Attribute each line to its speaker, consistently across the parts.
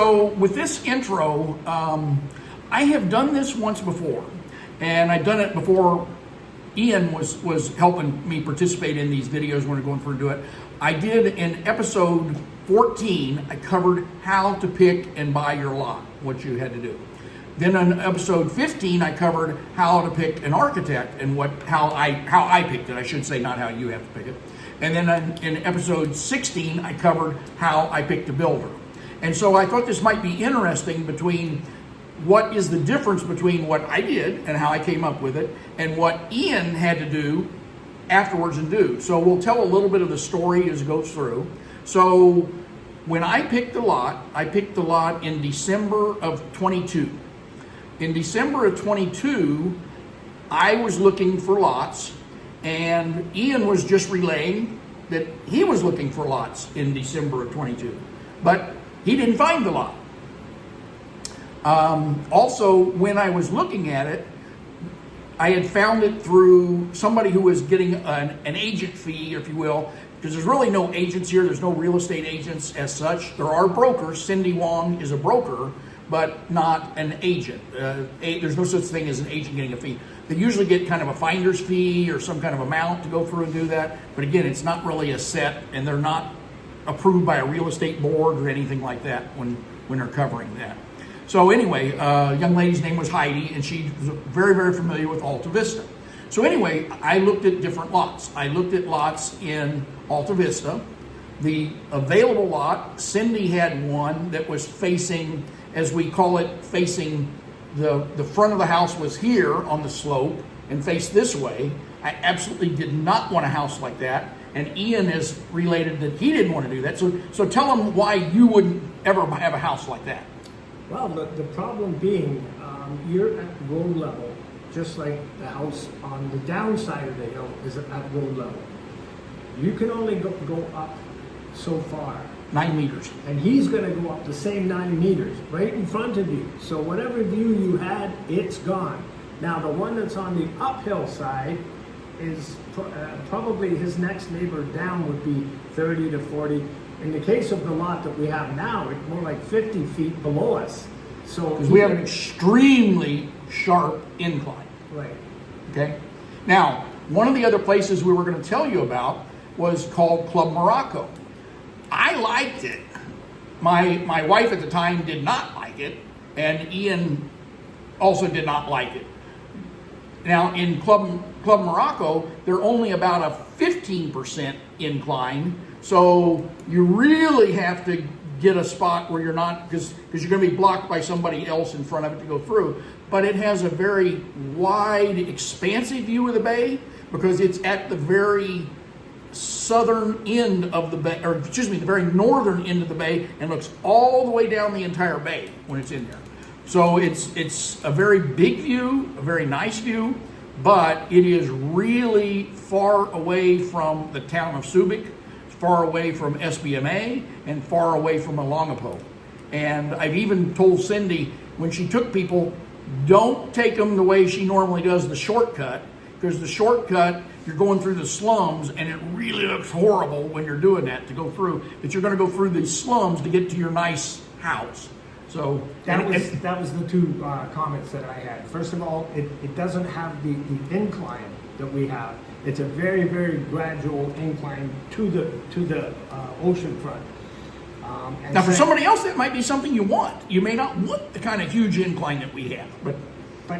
Speaker 1: So with this intro, I have done this once before, and I've done it before Ian was helping me participate in these videos when we're going through and do it. I did in episode 14, I covered how to pick and buy your lot, what you had to do. Then in episode 15, I covered how to pick an architect and how I picked it. I should say, not how you have to pick it. And then in episode 16, I covered how I picked a builder. And so I thought this might be interesting between what is the difference between what I did and how I came up with it and what Ian had to do afterwards and do. So we'll tell a little bit of the story as it goes through. So when I picked the lot in December of 22. In December of 22, I was looking for lots, and Ian was just relaying that he was looking for lots in December of 22, but he didn't find the lot. Also, when I was looking at it, I had found it through somebody who was getting an agent fee, if you will, because there's really no agents here. There's no real estate agents as such. There are brokers. Cindy Wong is a broker, but not an agent. There's no such thing as an agent getting a fee. They usually get kind of a finder's fee or some kind of amount to go through and do that. But again, it's not really a set, and they're not approved by a real estate board or anything like that when they're covering that. So anyway, young lady's name was Heidi, and she was very, very familiar with Alta Vista. So anyway, I looked at different lots. I looked at lots in Alta Vista. The available lot, Cindy had one that was facing, as we call it, facing the front of the house was here on the slope and faced this way. I absolutely did not want a house like that. And Ian has related that he didn't want to do that. So tell him why you wouldn't ever have a house like that.
Speaker 2: Well, the problem being, you're at road level, just like the house on the downside of the hill is at road level. You can only go up so far.
Speaker 1: 9 meters.
Speaker 2: And he's going to go up the same 9 meters right in front of you. So whatever view you had, it's gone. Now the one that's on the uphill side is probably his next neighbor down would be 30 to 40. In the case of the lot that we have now, it's more like 50 feet below us. So
Speaker 1: because we have an extremely sharp incline.
Speaker 2: Right.
Speaker 1: Okay. Now, one of the other places we were going to tell you about was called Club Morocco. I liked it. My wife at the time did not like it, and Ian also did not like it. Now, in Club Morocco, they're only about a 15% incline, so you really have to get a spot where you're not, because you're going to be blocked by somebody else in front of it to go through. But it has a very wide, expansive view of the bay because it's at the very southern end of the bay, or excuse me, the very northern end of the bay, and looks all the way down the entire bay when it's in there. So it's a very big view, a very nice view, but it is really far away from the town of Subic, far away from SBMA, and far away from Alongapo. And I've even told Cindy, when she took people, don't take them the way she normally does, the shortcut, because the shortcut, you're going through the slums, and it really looks horrible when you're doing that to go through, but you're going to go through these slums to get to your nice house. So
Speaker 2: that was the two comments that I had. First of all, it doesn't have the incline that we have. It's a very, very gradual incline to the ocean front.
Speaker 1: Now, for somebody else, that might be something you want. You may not want the kind of huge incline that we have, but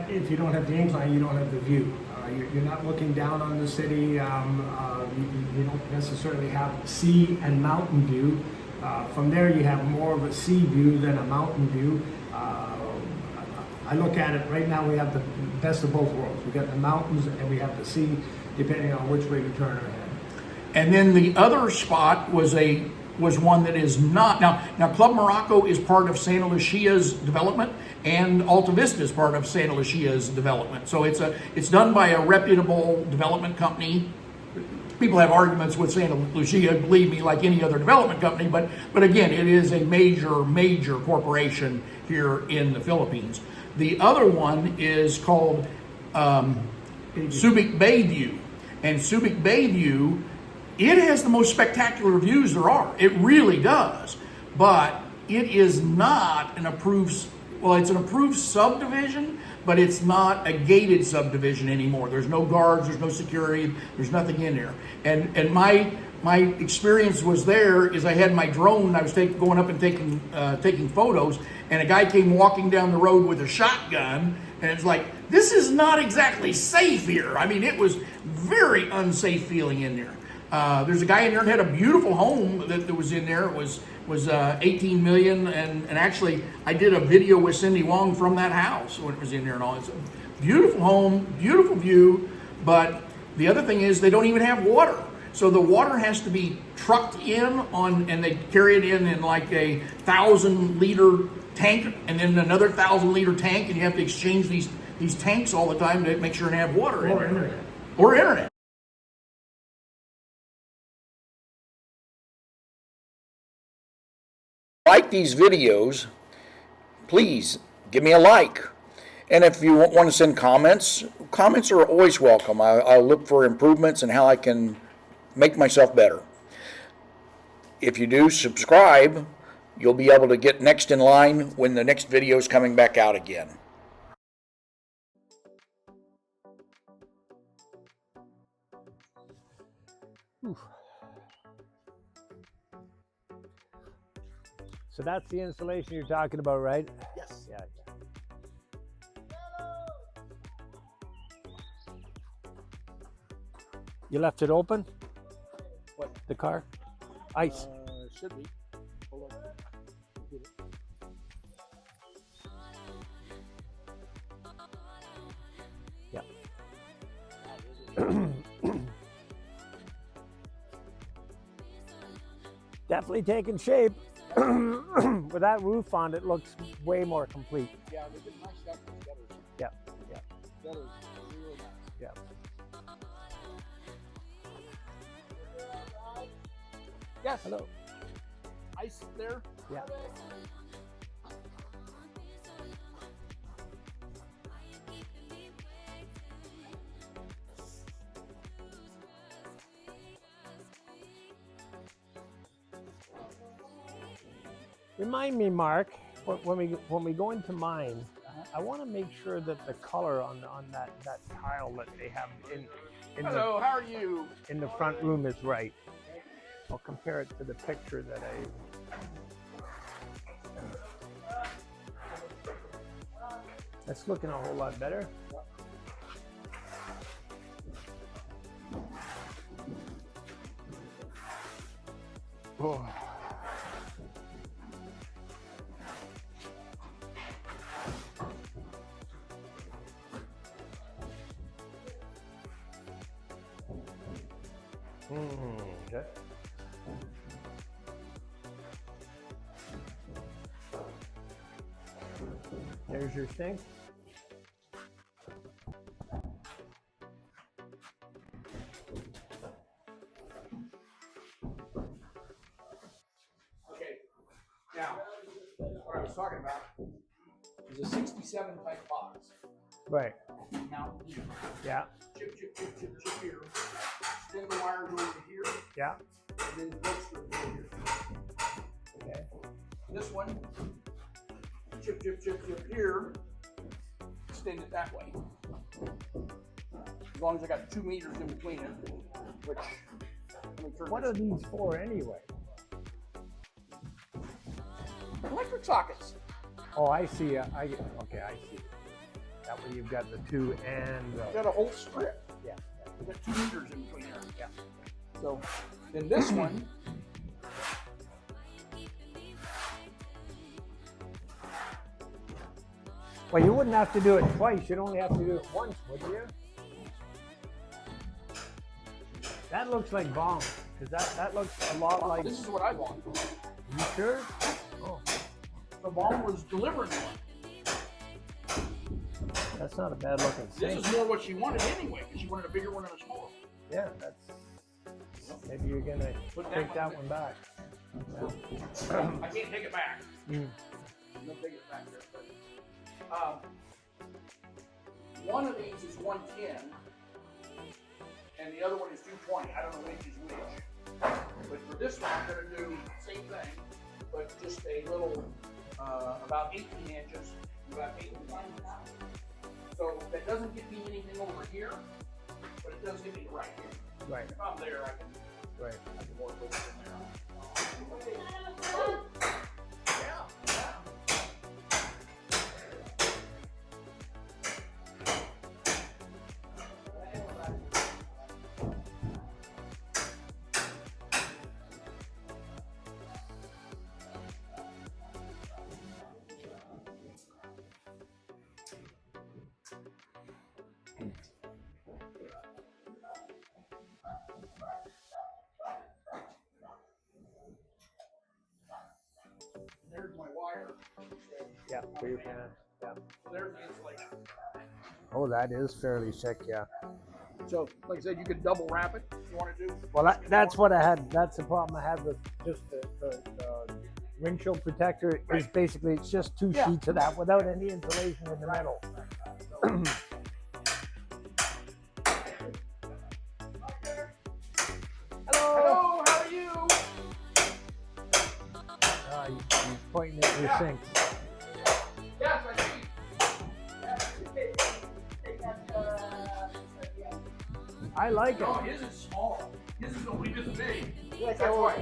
Speaker 2: if you don't have the incline, you don't have the view. You're not looking down on the city. You don't necessarily have sea and mountain view. From there, you have more of a sea view than a mountain view. I look at it right now. We have the best of both worlds. We got the mountains and we have the sea, depending on which way we turn our head.
Speaker 1: And then the other spot was one that is not now. Club Morocco is part of Santa Lucia's development, and Alta Vista is part of Santa Lucia's development. So it's done by a reputable development company. People have arguments with Santa Lucia, believe me, like any other development company, but again, it is a major corporation here in the Philippines. The other one is called Subic Bayview, and Subic Bayview, it has the most spectacular views there are. It really does, but it is not an approved, well, it's an approved subdivision, but it's not a gated subdivision anymore. There's no guards, there's no security, there's nothing in there. And my experience was there is I had my drone, I was going up and taking photos, and a guy came walking down the road with a shotgun, and it's like, this is not exactly safe here. I mean, it was very unsafe feeling in there. There's a guy in there that had a beautiful home that was in there. It was 18 million, and actually I did a video with Cindy Wong from that house when it was in there and all. It's a beautiful home, beautiful view, but the other thing is they don't even have water. So the water has to be trucked in and they carry it in like a 1,000-liter tank, and then another 1,000-liter tank, and you have to exchange these tanks all the time to make sure and have water in there. Or internet.
Speaker 3: Like these videos, please give me a like. And if you want to send comments are always welcome. I'll look for improvements and how I can make myself better. If you do subscribe, you'll be able to get next in line when the next video is coming back out again.
Speaker 4: So that's the installation you're talking about, right?
Speaker 1: Yes.
Speaker 4: Yeah. You left it open?
Speaker 1: What?
Speaker 4: The car? Ice.
Speaker 1: Should be. Hold on.
Speaker 4: Yeah. Definitely taking shape. With that roof on, it looks way more complete.
Speaker 1: Yeah, they did nice stuff with gutters.
Speaker 4: Yeah, yeah,
Speaker 1: Gutters, really nice.
Speaker 4: yeah.
Speaker 1: Yes.
Speaker 4: Hello.
Speaker 1: Ice there.
Speaker 4: Yeah. Remind me, Mark, when we go into mine, I want to make sure that the color on that tile that they have
Speaker 1: Hello, how are you?
Speaker 4: in the front room is right. I'll compare it to the picture that that's looking a whole lot better. Oh. Okay. There's your sink.
Speaker 1: Okay. Now, what I was talking about is a 67 type box.
Speaker 4: Right.
Speaker 1: Now,
Speaker 4: Yeah.
Speaker 1: chip here. Extend the wires over to here,
Speaker 4: Yeah.
Speaker 1: and then the fixture over here.
Speaker 4: Okay.
Speaker 1: This one, chip here. Extend it that way. As long as I got 2 meters in between it, which, let me turn
Speaker 4: What
Speaker 1: this.
Speaker 4: are these for anyway?
Speaker 1: Electric sockets.
Speaker 4: Oh, I see. Okay, I see. That way you've got the two and
Speaker 1: You got a whole strip.
Speaker 4: yeah.
Speaker 1: You got 2 meters in between there. Yeah. So then this one,
Speaker 4: Well, you wouldn't have to do it twice. You'd only have to do it once, would you? That looks like bomb, because that looks a lot like.
Speaker 1: this is what I want.
Speaker 4: You sure? Oh,
Speaker 1: The bomb was delivering one.
Speaker 4: that's not a bad looking
Speaker 1: This
Speaker 4: sink.
Speaker 1: is more what she wanted anyway, because she wanted a bigger one and a smaller one.
Speaker 4: Yeah, that's. Maybe you're gonna
Speaker 1: Put that
Speaker 4: take
Speaker 1: one
Speaker 4: that
Speaker 1: back.
Speaker 4: one back.
Speaker 1: I can't take it back.
Speaker 4: Mm.
Speaker 1: I'm gonna take it back there. But, one of these is 110, and the other one is 220. I don't know which is which. But for this one, I'm gonna do the same thing, but just just a little, about 18 inches, about 8 times now. So that doesn't get me anything over here, but it does get me right here.
Speaker 4: Right.
Speaker 1: If I'm there, I can
Speaker 4: Right.
Speaker 1: work over in there. Yeah, yeah. There's my wire.
Speaker 4: Yeah, for your pan. Yeah.
Speaker 1: So there's the insulation.
Speaker 4: Oh, that is fairly thick, yeah.
Speaker 1: So, like I said, you could double wrap it if you want to do.
Speaker 4: Well, that's what I had. That's the problem I had with just the windshield protector. Is basically it's just two sheets of that without any insulation in the middle.
Speaker 1: Hello, how are you?
Speaker 4: You're pointing at your sink.
Speaker 1: Yes, I see.
Speaker 4: I like it.
Speaker 1: No, his is small. His is only this big.
Speaker 5: Yes,
Speaker 1: That's why.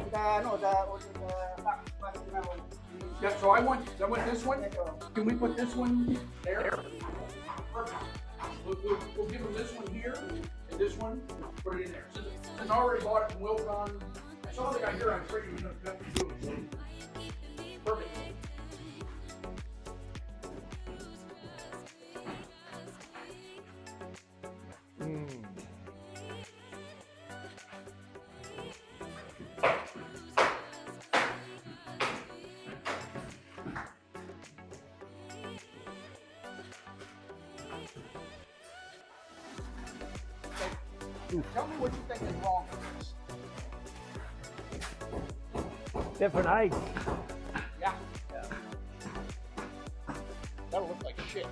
Speaker 1: Yeah, so I want this one. Can we put this one there? Perfect. We'll give him this one here and this one. Put it in there. Since I already bought it from Wilcon, I saw the guy here. I'm afraid he was going to do it. Perfect. Tell me what you think is wrong with this.
Speaker 4: Different heights.
Speaker 1: Yeah. That'll look like shit.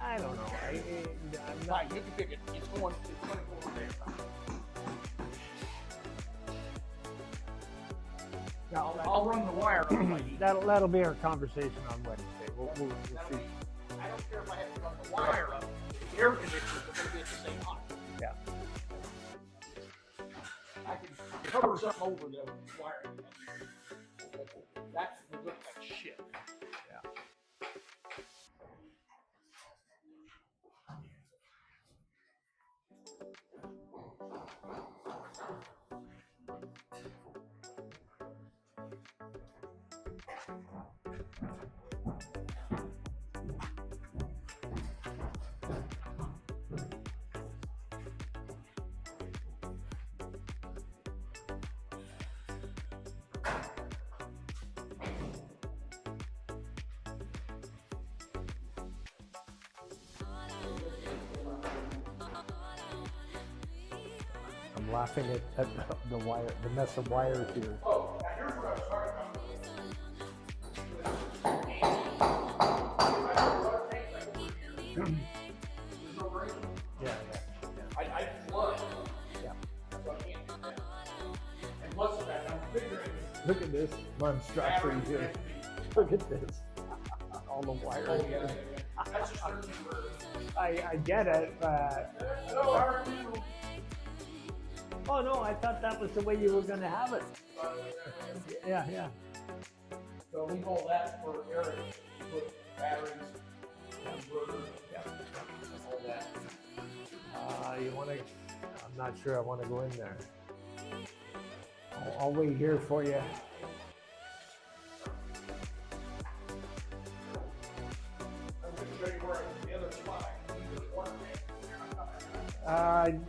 Speaker 4: I don't know. I'm not.
Speaker 1: Fine, you can pick it. It's going to go over there. I'll run the wire up if I need.
Speaker 4: That'll be our conversation on Wednesday. We'll see.
Speaker 1: I don't care if I have to run the wire up. The air conditioners are going to be at the same height.
Speaker 4: Yeah.
Speaker 1: I can cover something over the wiring. That would look like shit.
Speaker 4: Yeah. I'm laughing at the wire, the mess of wires here.
Speaker 1: Oh, now here's what I was talking about. There's no brain.
Speaker 4: Yeah.
Speaker 1: I flood.
Speaker 4: Yeah.
Speaker 1: So I can't do that. And plus of that, I'm figuring
Speaker 4: Look at this monstrosity here. Look at this. All the wires.
Speaker 1: That's just their number.
Speaker 4: I get it, but
Speaker 1: Hello, how are you?
Speaker 4: oh no, I thought that was the way you were going to have it. Yeah.
Speaker 1: So we call that for area. We put batteries, inverters, all that.
Speaker 4: You want to? I'm not sure I want to go in there. I'll wait here for you.
Speaker 1: I'm going to show you where the other spot.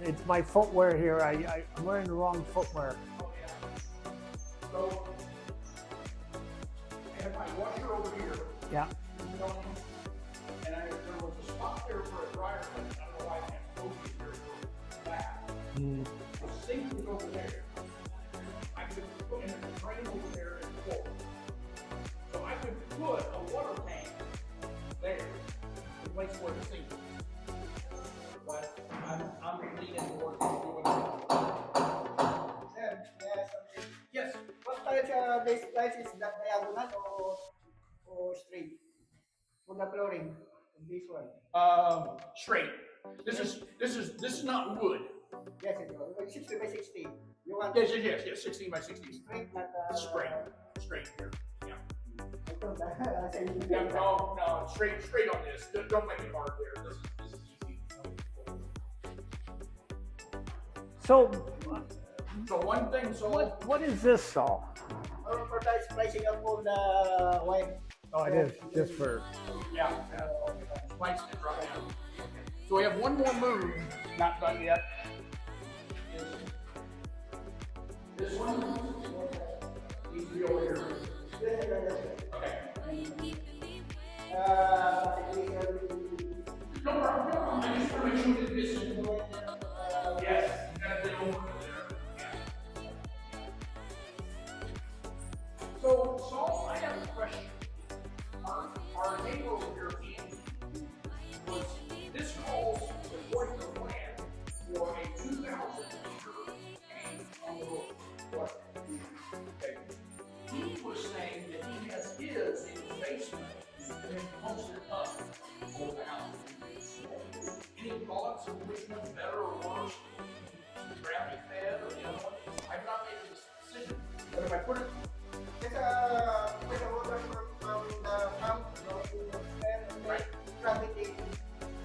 Speaker 4: It's my footwear here. I'm wearing the wrong footwear.
Speaker 1: Oh, yeah. So, I have my washer over here.
Speaker 4: Yeah.
Speaker 1: And there was a spot there for a dryer, but I don't know why I can't post it here for that. The sink was over there. I could put in a drain over there and full. So I could put a water tank there, the place where the sink is. But I'm leaning towards doing
Speaker 5: price is that diagonal or straight for the flooring. This one.
Speaker 1: Straight. This is not wood.
Speaker 5: Yes, it is. 60 by 60. You want
Speaker 1: Yes. 16 by 16.
Speaker 5: straight, not
Speaker 1: Straight here. Yeah.
Speaker 5: I don't know.
Speaker 1: Yeah, no, straight on this. Don't make it hard there. This is easy.
Speaker 4: So
Speaker 1: So one thing, so
Speaker 4: what is this saw?
Speaker 5: For that splicing up all the wire.
Speaker 4: Oh, it is just for.
Speaker 1: yeah. Slice it right now. So we have one more move, not done yet. Is this one needs to be over here. Okay. No problem. I just want to make sure that this is yes, you gotta get over there. Yeah. So Saul, I have a question. Our neighbor over here, Andy, was this calls according to plan for a 2,000 liter tank on the roof. Okay. He was saying that he has his in his basement and then pumps it up over the house. Any thoughts of which one's better or worse? Gravity fed or the other one? I've not made this decision, but if I put it,
Speaker 5: There's a water from the pump, and
Speaker 1: right,
Speaker 5: gravity.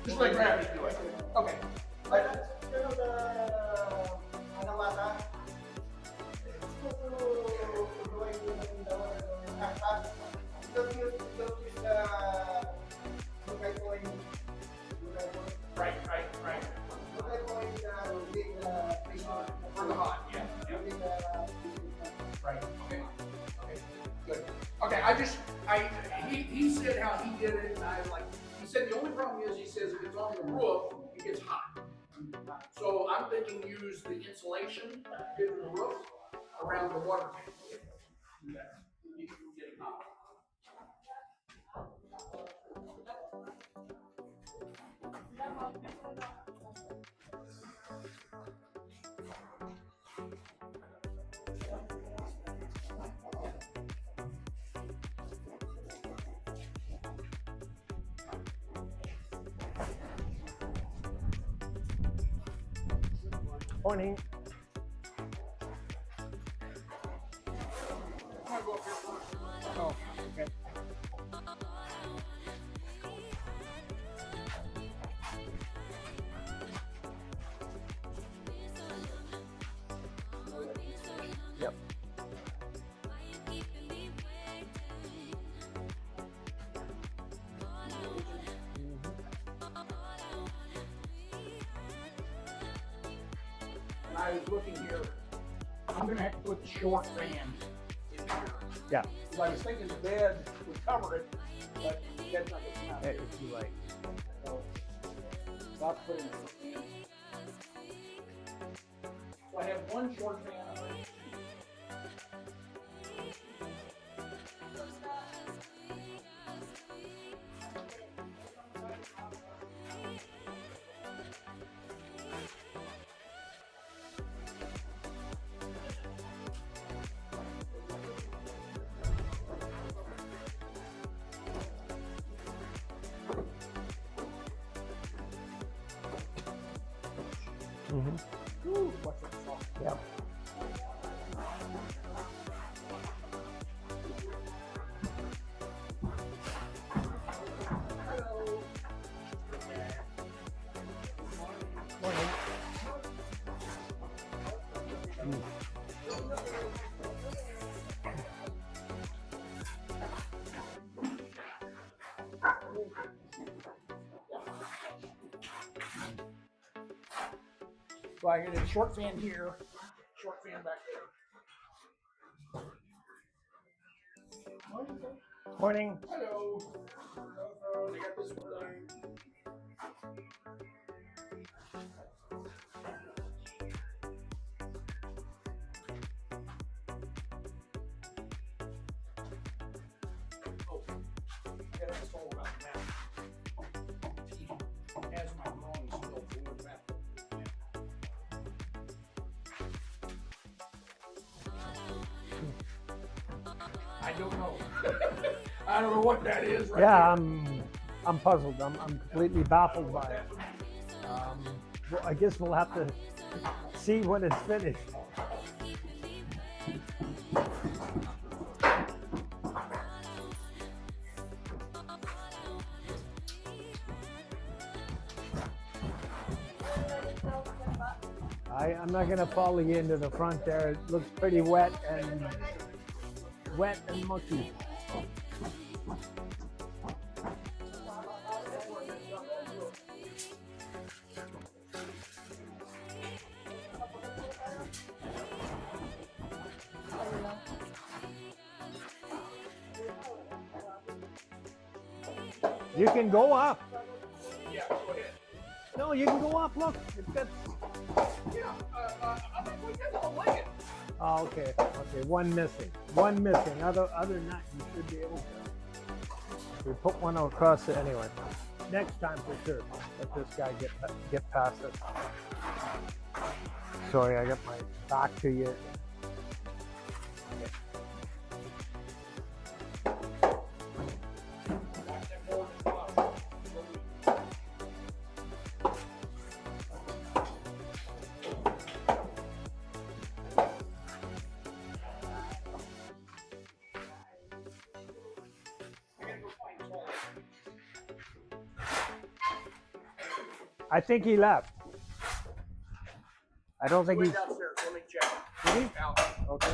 Speaker 1: just like gravity do it. Okay.
Speaker 5: But you know the water, it's supposed to go in the water. Don't use the coin.
Speaker 1: Right. For the hot, yeah. Right. Okay. Good. Okay. He said how he did it, and I was like, he said the only problem is, he says if it's on the roof, it gets hot. So I'm thinking use the insulation in the roof around the water tank. Yeah. You can get it hot.
Speaker 4: Morning. Oh, okay. Yep.
Speaker 1: And I was looking here, I'm gonna have to put the short fan in here.
Speaker 4: Yeah.
Speaker 1: Because I was thinking the bed would cover it, but the bed's not gonna come out.
Speaker 4: It's too late.
Speaker 1: So I'll put it in. So I have one short fan on it. Ooh, what's that song?
Speaker 4: Yep. Morning.
Speaker 1: So I get a short fan here, short fan back there.
Speaker 4: Morning.
Speaker 1: Hello. Hello. I got this one done. Oh, I got to install about that. He has my drawing still forward back. I don't know. I don't know what that is. Right
Speaker 4: Yeah,
Speaker 1: there.
Speaker 4: I'm puzzled. I'm completely baffled by it. Well, I guess we'll have to see when it's finished. I'm not gonna follow you into the front there. It looks pretty wet and mucky. You can go up.
Speaker 1: Yeah, go ahead.
Speaker 4: No, you can go up. Look, it's got.
Speaker 1: Yeah, I think we can all like it.
Speaker 4: Oh, okay. Okay, one missing. One missing. Other than that, you should be able to. We put one across it anyway. Next time for sure. Let this guy get past it. Sorry, I got my back to you. I think he left. I don't think he's.
Speaker 1: Downstairs, let me check.
Speaker 4: Did he?
Speaker 1: Out.
Speaker 4: Okay.